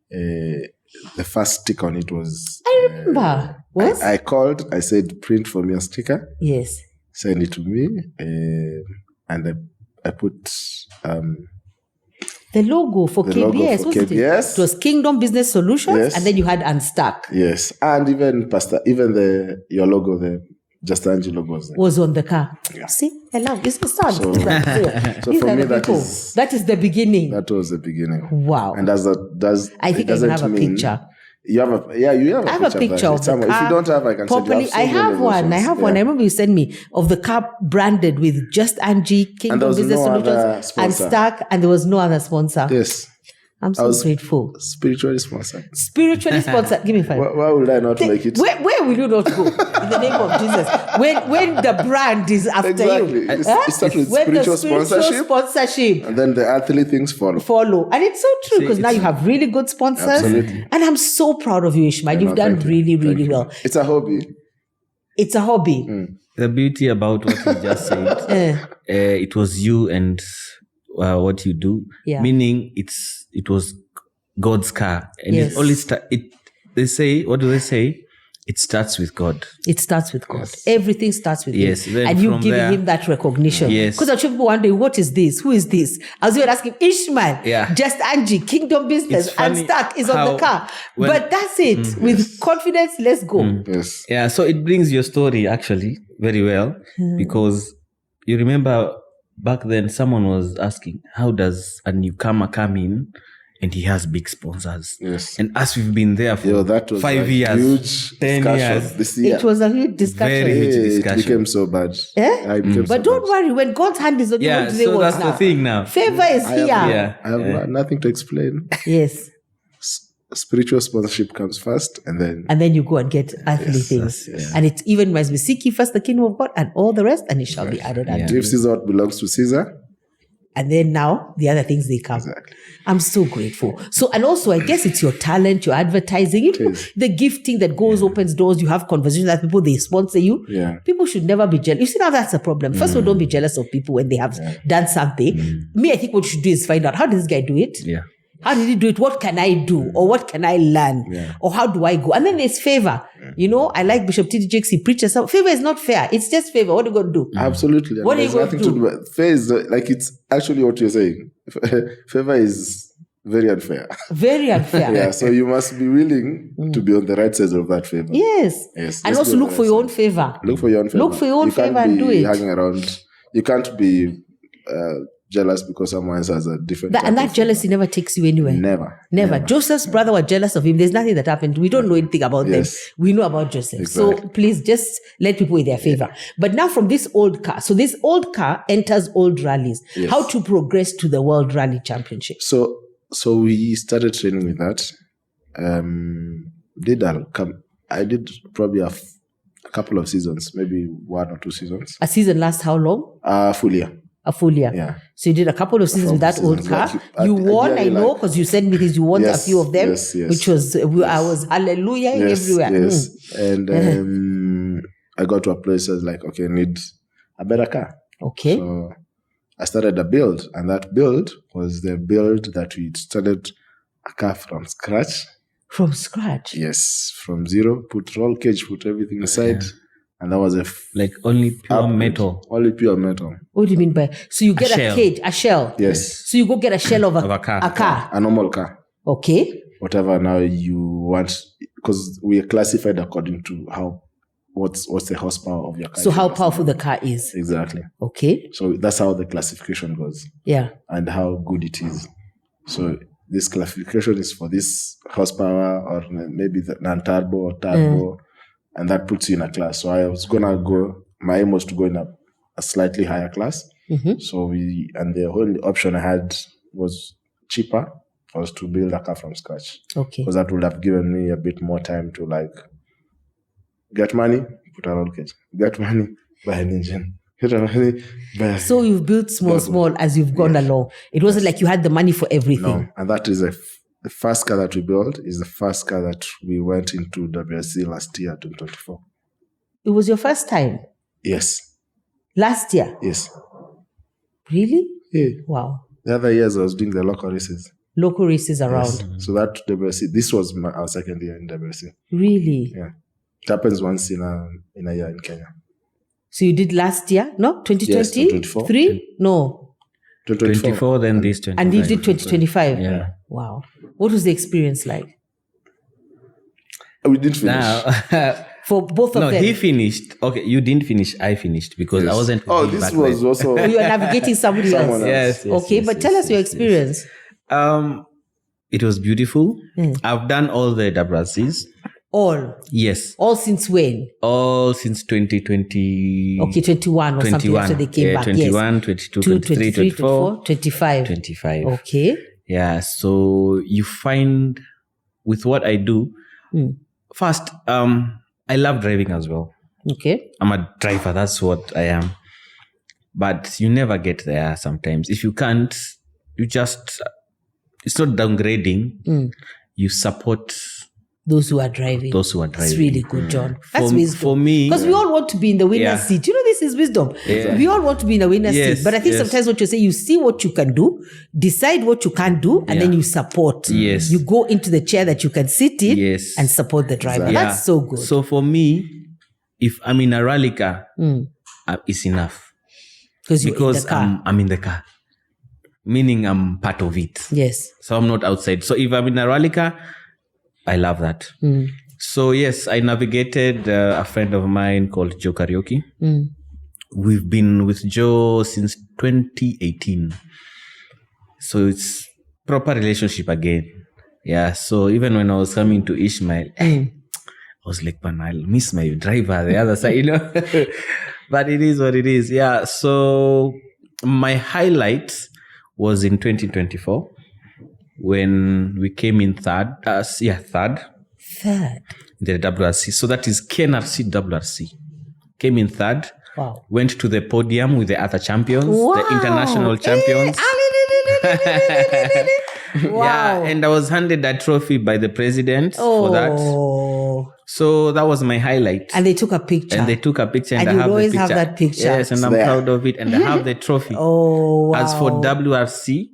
the first sticker on it was... I remember. Was? I called, I said, print for me a sticker. Yes. Send it to me. And I put... the logo for the KBS, logo for wasn't KBS. it? It was Kingdom Business Solutions, Yes. and then you had Unstuck. Yes. And even your logo, the Just Angie logo was there. Was on the car. Yeah. See, I love this. It's sound. So These for are me, the that people. is... That is the beginning. That was the beginning. Wow. And I think I even have a picture. You have I have a picture of the somewhere. car. If you don't have, I can properly. send you. I have one. I have one. I remember you sent me of the car branded with Just Angie, Kingdom was Business no other Solutions, and sponsor. Stack, and there was no other sponsor. Yes. I'm so grateful. Spiritually sponsored. Spiritually sponsored. Give me 5. Why would I not make it? Where will you not go in the name of Jesus? When the brand is after Exactly. you. It starts with when spiritual the spiritual sponsorship and then the earthly things follow. And it's so true because now you have really good sponsors. Absolutely. And I'm so proud of you, Ishmael. You've done really, really well. It's a hobby. It's a hobby. The beauty about what you just said, it was you and what you do, meaning it was God's car, and Yes. it only they say, what do they say? It starts with God. It starts with God. Everything starts with Yes, Him. then And you from giving there- Him that recognition. Yes. Because I'm sure people wondering, what is this? Who is this? I was even asking Ishmael, Yeah. Just Angie, Kingdom Business, It's and funny Stack is on how the car. when- But that's it. With confidence, let's go. Yes. Yeah, so it brings your story actually very well because you remember back then someone was asking, how does a newcomer come in and he has big sponsors? Yes. And as we've been there for That was 5 a years, huge 10 discussion years. this year. It was a huge discussion. Very huge It discussion. became so bad. Eh? So But don't bad. worry, when God's hand is on you, Yeah, what do they so want that's now? the thing now. Favor is here. Yeah. I have nothing to explain. Yes. Spiritual sponsorship comes first, and then you go and get earthly things. yes. And it even must be seek ye first the kingdom of God and all the rest, and it shall be added unto give you. Caesar what belongs to Caesar. And then now the other things they come. Exactly. I'm so grateful. So, and also I guess it's your talent, your advertising, the gifting that goes, opens doors. You have conversations with people, they sponsor you. Yeah. People should never be jealous. You see, now that's a problem. First of all, don't be jealous of people when they have done something. Me, I think what you should do is find out, how does this guy do it? Yeah. How did he do it? What can I do? Or what can I learn? Yeah. Or how do I go? And then there's favor. You know, I like Bishop T.D. Jakes. He preaches. Favor is not fair. It's just favor. What are you going to do? Absolutely. And What are you there's going to nothing do? with fair is like it's actually what you're saying. Favor is very unfair. Very unfair. Yeah. So you must be willing to be on the right side of that favor. Yes. Yes. And Just also be on look the for right your own side. favor. Look for your own favor. Look for your own You can't favor and be do it. hanging around. You can't be jealous because someone else has a different. And type that of jealousy never takes you anywhere. Never. Joseph's brother was jealous of him. There's nothing that happened. We don't know anything about Yes. them. We know about Joseph. Exactly. So please just let people in their favor. But now from this old car. So this old car enters old rallies. Yes. How to progress to the World Rally Championship. So we started training with that. I did probably a couple of seasons, maybe 1 or 2 seasons. A season lasts how long? Full year. A full year. Yeah. So you did a couple of seasons with that Couple of old seasons, car. like You won, I ideally, know, like- because you sent me this. You won Yes, a few of them, yes, yes, which was, I was hallelujah everywhere. Yes. And I got to a place I was like, okay, I need a better car. Okay. So I started a build, and that build was the build that we started a car from scratch. From scratch. Yes, from zero, put roll cage, put everything inside. And that was Like only pure upgrade. metal. Only pure metal. What do you mean by? So you get a shell. cage, a shell. Yes. So you go get a shell of Of a car. A car. A normal car. Okay. Whatever now you want, because we are classified according to what's the horsepower of your car. So how powerful the car is. Exactly. Okay. So that's how the classification goes Yeah. and how good it is. So this classification is for this horsepower or maybe the non-turbo or turbo, and that puts you in a class. So I was gonna go. My aim was to go in a a slightly higher class. So the only option I had was cheaper, was to build a car from scratch. Okay. Because that would have given me a bit more time to like get money, put a roll cage, get money, buy an engine. So you've built small as you've gone along. It wasn't like you had the money for everything. No, and that is the first car that we built is the first car that we went into WSC last year, 2024. It was your first time? Yes. Last year? Yes. Really? Yeah. Wow. The other years I was doing the local races. Local races around. Yes. So that WSC, this was our second year in WSC. Really? Yeah. It happens once in a year in Kenya. So you did last year? No? 2023? No. 2024, then this 2025. And you did 2025? Yeah. Wow. What was the experience like? We didn't finish. Now, For both of them? no, he finished. Okay, you didn't finish. I finished because I wasn't. Oh, with him this back was then. also... You were navigating somebody Someone else? else. Yes. Okay, but tell us your experience. It was beautiful. I've done all the WRCs. All? Yes. All since when? All since 2020. Okay, 21 or something after they came back. 21, Yes. 22, 23, 24, 25. 25. Okay. Yeah, so you find with what I do, first, I love driving as well. Okay. I'm a driver, that's what I am. But you never get there sometimes. If you can't, you just, it's not downgrading. You support Those who are driving. those who are driving. It's really good, John. That's For- wisdom. for me- Because we all want to be in the winner's Yeah. seat. You know, this is wisdom. Yeah. We all want to be in the winner's Yes, seat. But I think yes. sometimes what you say, you see what you can do, decide what you can't do, and then you support. Yes. You go into the chair that you can sit in Yes. and support the driver. Exactly. That's so good. So for me, if I'm in a rally car, it's enough. Because you're in Because the car. I'm in the car. Meaning I'm part of it. Yes. So I'm not outside. So if I'm in a rally car, I love that. So yes, I navigated a friend of mine called Joe Karaoke. We've been with Joe since 2018. So it's proper relationship again. Yeah. So even when I was coming to Ishmael, I was like, man, I'll miss my driver the other side, you know. But it is what it is. Yeah. So my highlight was in 2024 when we came in third. Third. The WRC. So that is KNRC WRC. Came in third. Wow. Went to the podium with the other champions, the international champions. Wow. Yeah, and I was handed a trophy by the president for that. Oh. So that was my highlight. And they took a picture. And they took a picture, and And I you have always the picture. have that picture. Yes, and I'm there. proud of it, and I have the trophy. Oh, wow. As for WRC,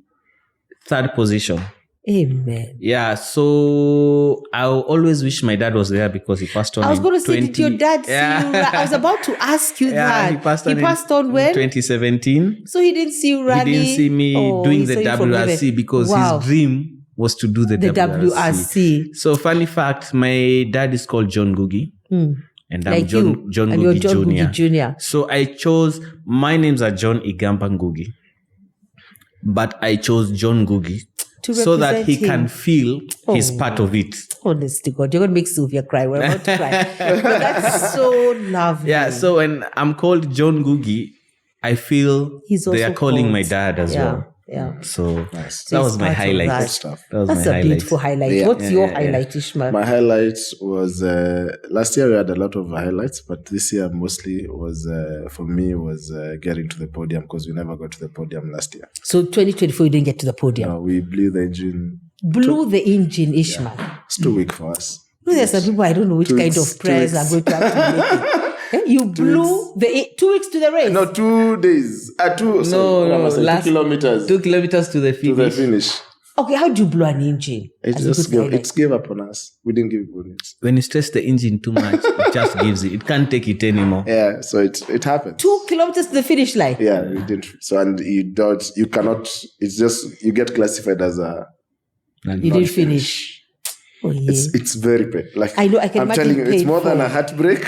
third position. Amen. Yeah, so I always wish my dad was there because he passed on. I was in going to say, did your dad see Yeah. you? I was about to ask you that. He passed on when? in 2017. So he didn't see you He running? didn't see me doing he the saw you from WRC heaven. because Wow. his dream was to do the The WRC. WRC. So funny fact, my dad is called John Ngugi. And I'm Like John you. John And you're Ngugi John Jr. Ngugi Jr. So I chose, my names are John Igamba Ngugi. But I chose John Ngugi To so that he represent him. can feel he's Oh. part of it. Honestly, God, you're going to make Sylvia cry. We're about to cry. But that's so lovely. Yeah, so when I'm called John Ngugi, I feel He's they are also calling called- my dad as well. Yeah. So Nice. that was he's my part of highlight. that. Good stuff. That was That's my a highlight. beautiful highlight. Yeah. What's your yeah. highlight, Ishmael? My highlights was last year we had a lot of highlights, but this year mostly was for me was getting to the podium because we never got to the podium last year. So 2024, you didn't get to the podium. We blew the engine. Blew the engine, Ishmael. It's too weak for us. You know, there's some people, I don't know which 2 kind weeks, of prayers 2 are weeks. going to have to make it. You blew the 2 weeks to the race. No, 2 days. 2 last- kilometers 2 kilometers to the to the finish. finish. Okay, how do you blow an engine? It As a just good highlight. gave up on us. We didn't give it bonus. When you stress the engine too much, it just gives it. It can't take it anymore. Yeah, so it happened. 2 kilometers to the finish line. Yeah, we didn't. So and you cannot. It's just you get classified as a. You didn't finish. Oh, yeah. It's very pain. Like I know, I can I'm imagine telling you, it's more than a painful. heartbreak.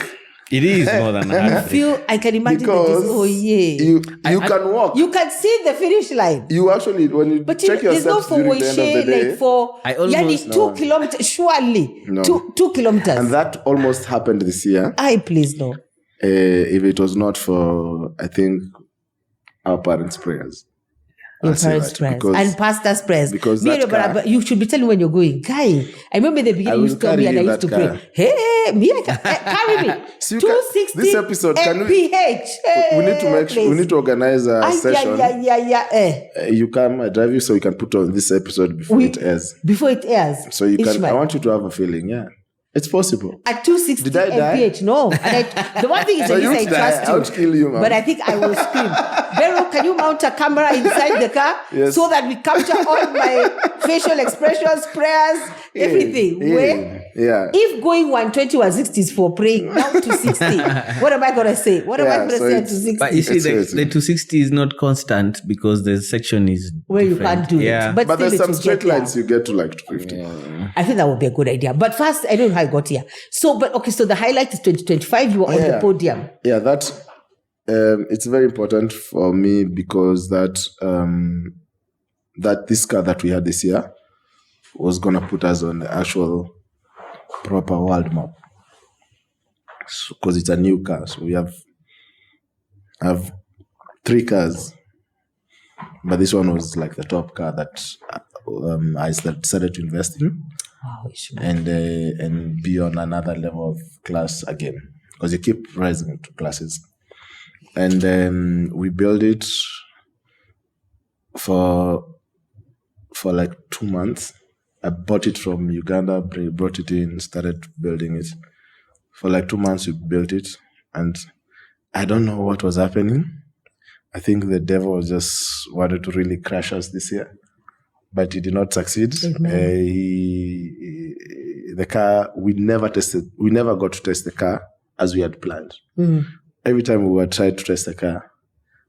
It is more than a I can imagine Because oh yeah. you can walk. You can see the finish line. You actually, when you But check your there's no steps for during the end of the day, like for I almost- 2 kilometers, surely. No. 2 kilometers. and that almost happened this year. Please no. if it was not for, I think, our parents' prayers. Your I'll say parents' that, prayers because- and pastor's prayers. because Me that and your brother, car- but you should be telling when you're going. Guy, I remember in the beginning I you will used to tell me carry and I you used to that pray. car. Hey, me, carry me. So you can- 260 this episode, can we- mph. we need to make sure, we need to organize a session. Yeah. You come, I drive you, so you can put on this episode before it airs. Before it airs. So you can. Ishmael. I want you to have a feeling. Yeah, it's possible. At 260 Did I die? mph, no. And the one thing is So at least I you'd die. trust I would kill you, man. But I think I will scream. Vero, can you mount a camera inside the car Yes. so that we capture all my facial expressions, prayers, everything? Where Yeah. if going 120, 160 is for praying, now to 60, what am I going to say? What am I Yeah, going to so say at it's- 260? But you see, It's the crazy. 260 is not constant because the section is Where you different. can't do Yeah. it. But still there's it some will straight get there. lines you get to like 250. I think that would be a good idea. But first, I don't know how I got here. So the highlight is 2025. You were on the yeah. podium. Yeah, that it's very important for me because that this car that we had this year was gonna put us on the actual proper world map. Because it's a new car, so we have 3 cars, but this one was like the top car that I decided to invest in. Wow, Ishmael. And be on another level of class again, because you keep rising to classes. And then we built it for like 2 months. I bought it from Uganda, brought it in, started building it. For like 2 months we built it, and I don't know what was happening. I think the devil just wanted to really crash us this year, but he did not succeed. The car, we never got to test the car as we had planned. Every time we would try to test the car,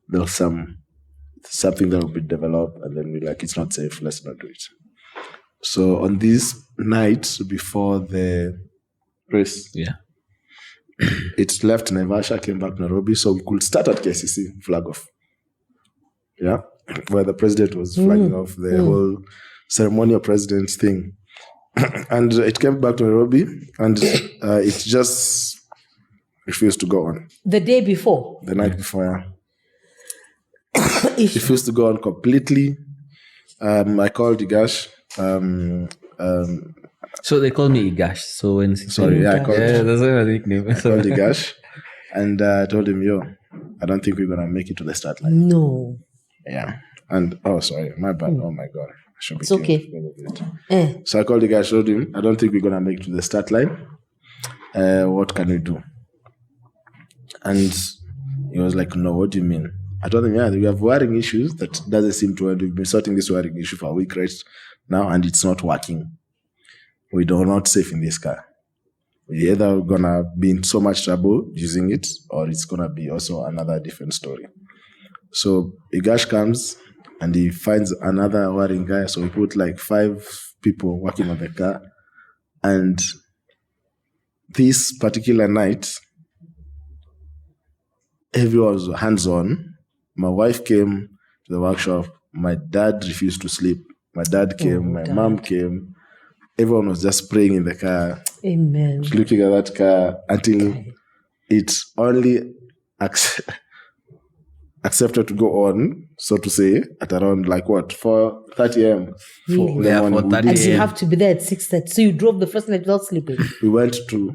there was something that would be developed, and then we're like, it's not safe, let's not do it. So on this night before the race, Yeah. it left Naivasha, came back Nairobi, so we could start at KCC, flag off. Yeah, where the president was flagging off the whole ceremonial president's thing. And it came back to Nairobi, and it just refused to go on. The day before. The night before, it refused to go on completely. I called Igash. So they call me Igash. So when Sorry, yeah, I called. yeah, that's my nickname. I called Igash, and I told him, "Yo, I don't think we're gonna make it to the start line." No. Yeah, and sorry, my bad. Oh my god, I should be. It's okay. careful with it. So I called the guy, showed him, I don't think we're gonna make it to the start line. What can we do? And he was like, "No, what do you mean?" I told him, "Yeah, we have wiring issues that doesn't seem to end. We've been sorting this wiring issue for a week right now, and it's not working. We are not safe in this car. We're either gonna be in so much trouble using it, or it's gonna be also another different story." So Igash comes and he finds another wiring guy. So we put like 5 people working on the car. And this particular night, everyone was hands-on. My wife came to the workshop. My dad refused to sleep. My dad came. My mom came. Everyone was just praying in the car. Amen. Looking at that car until it only accepted to go on, so to say, at around like 4:30 a.m. Really? in the Yeah, morning. 4:30 And you Yeah. have to be there at 6:30. So you drove the first night without sleeping. We went to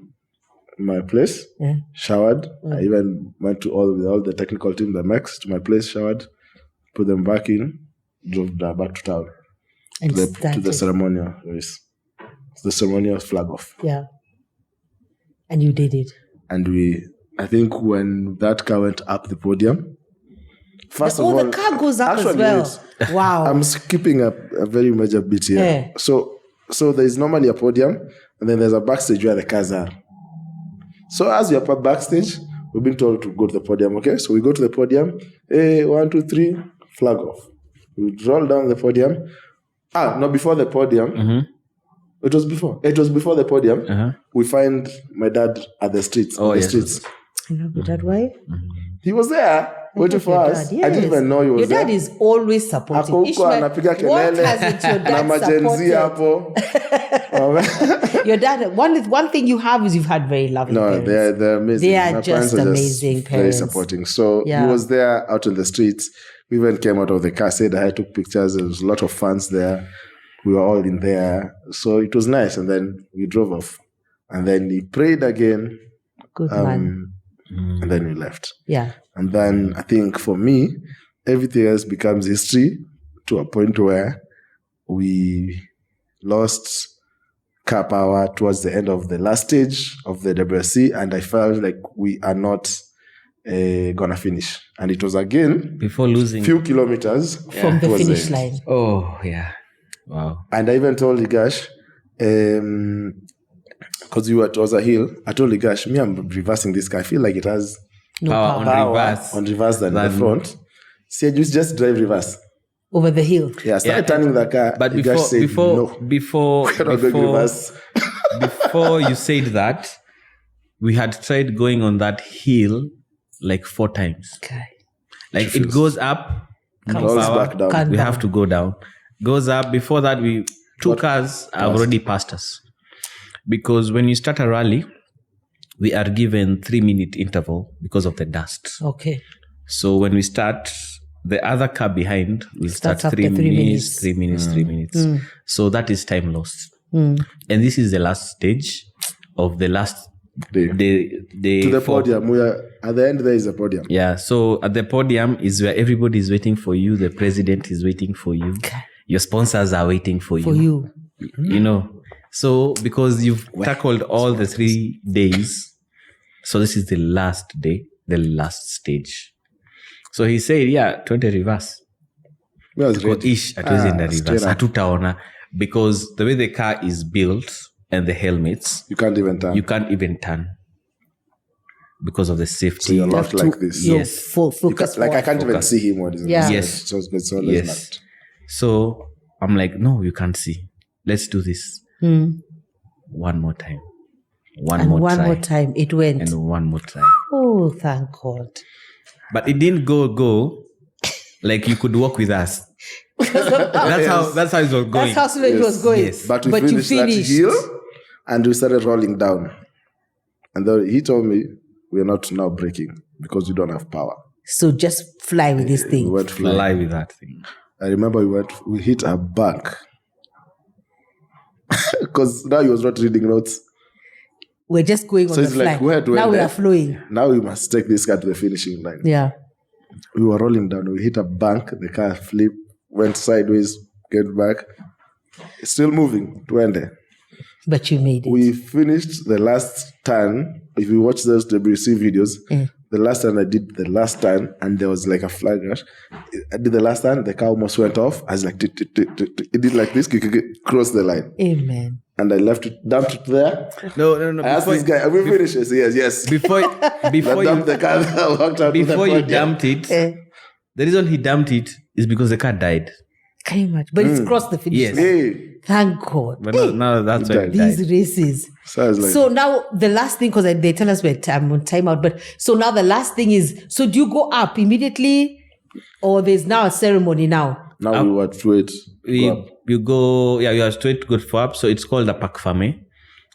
my place, Yeah. showered. I even went to all the technical team, the mechs, to my place, showered, put them back in, drove back to town And to started. the ceremonial race. The ceremonial flag off. Yeah. And you did it. And I think when that car went up the podium, first of all, the car goes up as actually, well. wait. Wow. I'm skipping a very major bit here. Yeah. So there's normally a podium, and then there's a backstage where the cars are. So as we are backstage, we've been told to go to the podium. Okay, so we go to the podium. Hey, 1, 2, 3, flag off. We roll down the podium. No, before the podium. Mm-hmm. It was before the podium. We find my dad at the streets. Oh, on the yes. streets. I love that way. He was there. waiting for Your us. dad, I didn't even know he was Your dad there. is always supportive. Ako huko Ishmael, anapiga what kelele hasn't your na dad majenzi supported? hapo. Your dad, one thing you have is you've had very loving No, parents. they're amazing. They are My just parents are amazing very parents. supporting. So Yeah. he was there out in the streets. We even came out of the car, said I took pictures. There was a lot of fans there. We were all in there. So it was nice. And then we drove off. And then he prayed again. Good man. And then we left. Yeah. And then I think for me, everything else becomes history to a point where we lost car power towards the end of the last stage of the WSC, and I felt like we are not gonna finish. And it was again Before losing few kilometers From the towards finish end. line. Oh yeah. Wow. And I even told Ligash, because it was a hill, I told Ligash, me, I'm reversing this car. I feel like it has No Power power. on reverse than the Than- front. See, I just drive reverse. Over the hill. Yeah, I started turning the car. But Ligash said, no, before we're not going reverse. before you said that, we had tried going on that hill like 4 times. Okay. Like it goes up, no Rolls power. back down. Can't We down. have to go down. Goes up. Before that, 2 cars have already passed us. Because when you start a rally, we are given 3-minute interval because of the dust. Okay. So when we start, the other car behind will start Starts after 3 3 minutes, minutes. 3 minutes, 3 minutes. So that is time lost. And this is the last stage of the last Day. day To the 4. podium. We are, at the end, there is a podium. Yeah. So at the podium is where everybody is waiting for you. The president is waiting for you. Okay. Your sponsors are waiting for For you. You know. So because you've tackled all the 3 days, so this is the last day, the last stage. So he said, yeah, 20 reverse. We was Because ready. ish hatuwezi enda straight reverse. up. Hatutaona because the way the car is built and the helmets, You can't even turn. you can't even turn because of the safety. So you're locked like this. Yes. Focus. Like I can't even Focus. see him what is Yeah. Yes. So it's always Yes. locked. So I'm like, no, you can't see. Let's do this. One more time. One And more one try. more time it went. And one more try. Oh, thank God. But it didn't go like you could walk with us. That's how it was going. That's how slow it was going. Yes. But we you finished that hill and we started rolling down. And then he told me, we're not now braking because we don't have power. So just fly with this We thing. went flying. Fly with that thing. I remember we hit a bank. Because now he was not reading notes. We're just going on So the it's fly. like, where do I now we end are up? flowing. Now we must take this car to the finishing line. Yeah. We were rolling down. We hit a bank. The car flipped, went sideways, get back. It's still moving. Twende. But you made it. We finished the last turn. If you watch those WC videos, the last time I did the last turn, and there was like a flag rush. I did the last turn, the car almost went off. I was like, it did like this, cross the line. Amen. And I left it, dumped it there. No. I asked this guy, have we finished? He said, yes. Before I you dumped the car, I walked out before to the you podium. dumped it, the reason he dumped it is because the car died. Can you imagine? But it's crossed the finish Yes. line. Hey. Thank God. But now that's why it These died. races. So I was like, So now the last thing, because they tell us we're on time out, but so now the last thing is, so do you go up immediately or there's now a ceremony now? now we were through it. You go, you are straight to go for up. So it's called a Park Fame,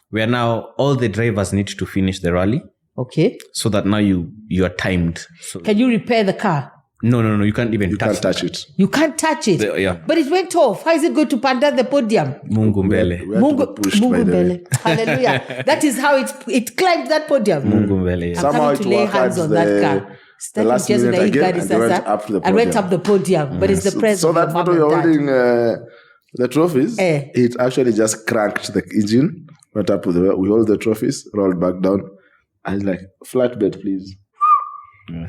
where now all the drivers need to finish the rally Okay. so that now you are timed. So Can you repair the car? no, you can't even You touch can't touch it. You can't touch it. Yeah. But it went off. How is it going to panda the podium? Mungu mbele. We had to be pushed by the way. Mbele. Hallelujah. That is how it climbed that podium. Mungu mbele. Yeah. I'm Somehow coming it to lay worked hands out on that the car. last minute again, and they went up to the And went podium. up the podium. But it's the presence So of that your photo mom you're and dad. holding the trophies, Eh. it actually just cranked the engine, went up with we hold the trophies, rolled back down. I was like, flatbed, please.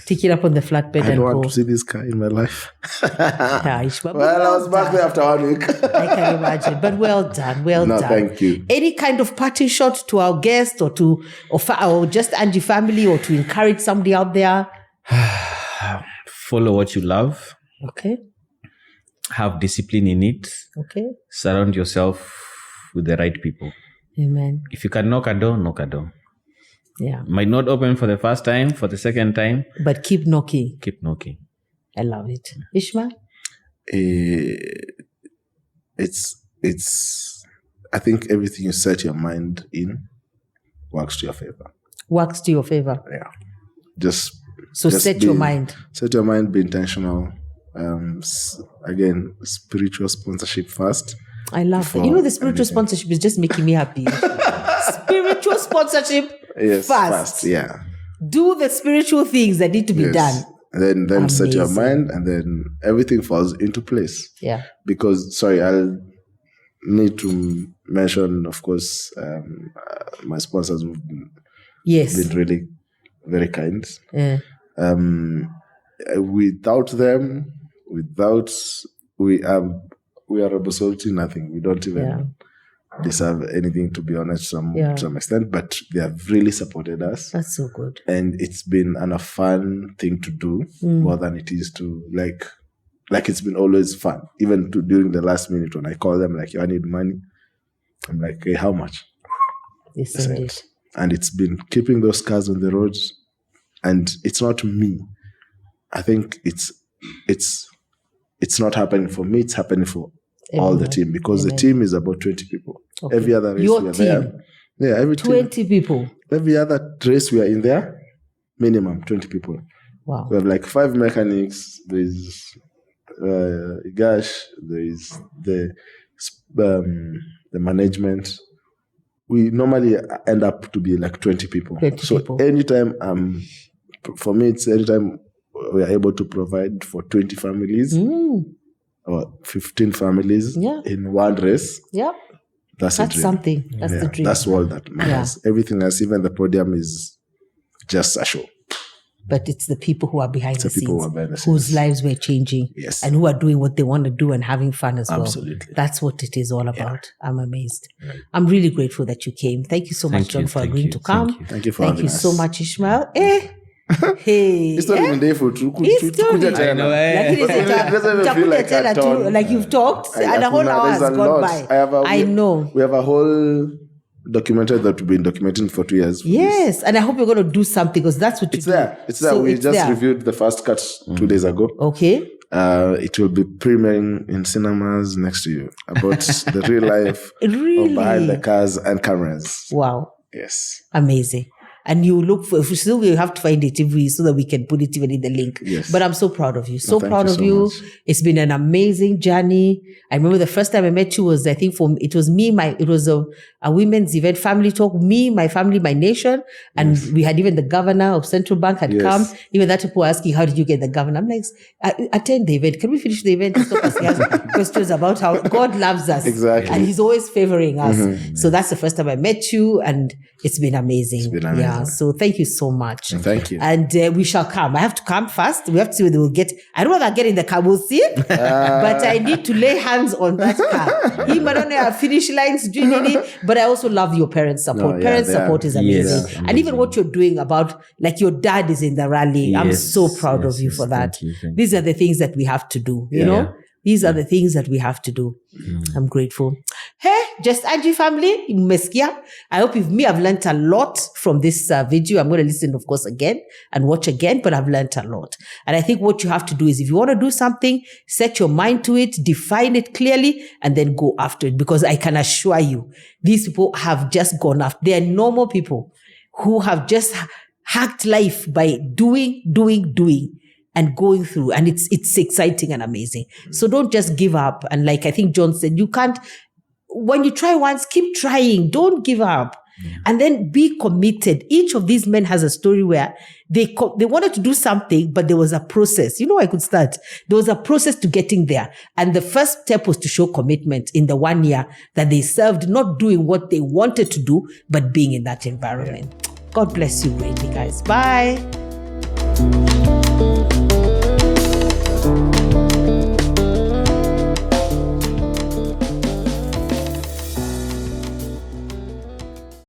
Take it up on the flatbed I and don't go. want to see this car in my life. Yeah, Ishmael. Well, I was back there after 1 week. I can imagine. But well done. Well No, done. thank you. Any kind of parting shot to our guest or or just Angie family or to encourage somebody out there? Follow what you love. Okay. Have discipline in it. Okay. Surround yourself with the right people. Amen. If you can knock a door, knock a door. Yeah. Might not open for the first time, for the second time. But keep knocking. Keep knocking. I love it. Ishmael? It's I think everything you set your mind in works to your favor. Works to your favor. Yeah. Just set your mind. Set your mind, be intentional. Again, spiritual sponsorship first. I love that. You know, the spiritual sponsorship is just making me happy. Spiritual sponsorship first. Yeah. Do the spiritual things that need to be done. And then set your mind, and then everything falls into place. Yeah. Because, I'll need to mention, of course, my sponsors have been really very kind. Yeah. Without them, we are absolutely nothing. We don't even deserve anything, to be honest, to some extent, but they have really supported us. That's so good. And it's been a fun thing to do more than it is to like it's been always fun. Even during the last minute when I call them, like, I need money. I'm like, hey, how much? They send it. And it's been keeping those cars on the roads. And it's not me. I think it's not happening for me. It's happening for all the team, because the team is about 20 people. Okay. Every other race we are there. Yeah, every 20 people. Every other race we are in there, minimum 20 people. Wow. We have like 5 mechanics. There's Igash. There is the management. We normally end up to be like 20 people. 20 people. Anytime, for me, it's anytime we are able to provide for 20 families or 15 families in one race. Yeah. That's something. That's the dream. That's all that matters. Yeah. Everything else, even the podium, is just a show. But it's the people who are behind the scenes, whose lives we're changing, and who are doing what they want to do and having fun as well. Absolutely. That's what it is all about. I'm amazed. Right. I'm really grateful that you came. Thank you so much, John, for agreeing to come. Thank you for having us. Thank you so much, Ishmael. Hey, it's not even there for like you've talked and a whole hour has gone by. I know. We have a whole documentary that we've been documenting for 2 years. Yes, and I hope you're going to do something, because that's what it's there. It's there. So we just reviewed the first cut 2 days ago. Okay. It will be premiering in cinemas next year about the real life of behind the cars and cameras. Wow. Yes. Amazing. And you look for, still we have to find it so that we can put it even in the link. Yes. But I'm so proud of you. Proud of you. Much. It's been an amazing journey. I remember the first time I met you was, I think it was a women's event, family talk, me, my family, my nation. And we had even the governor of Central Bank had come. Even that people were asking, how did you get the governor? I'm like, attend the event. Can we finish the event? Stop us. He has questions about how God loves us. Exactly. And he's always favoring us. So that's the first time I met you, and it's been amazing. It's been amazing. Yeah. So thank you so much. Thank you. And we shall come. I have to come first. We have to see whether we'll get, I don't know if I get in the car, we'll see. But I need to lay hands on that car. I don't know finish lines, but I also love your parents' support. Parents' support is amazing. Yes, and even what you're doing about, like, your dad is in the rally. Yes, I'm so proud of you for that. Thank you. These are the things that we have to do, you know? These are the things that we have to do. I'm grateful. Hey, Just Angie family, mmesikia. I hope I've learned a lot from this video. I'm going to listen, of course, again and watch again, but I've learned a lot. And I think what you have to do is, if you want to do something, set your mind to it, define it clearly, and then go after it. Because I can assure you, these people have just gone after. They are normal people who have just hacked life by doing, and going through, and it's exciting and amazing. So don't just give up. And like I think John said, you can't, when you try once, keep trying. Don't give up. And then be committed. Each of these men has a story where they wanted to do something, but there was a process. You know, I could start. There was a process to getting there. And the first step was to show commitment in the 1 year that they served, not doing what they wanted to do, but being in that environment. God bless you greatly, guys. Bye.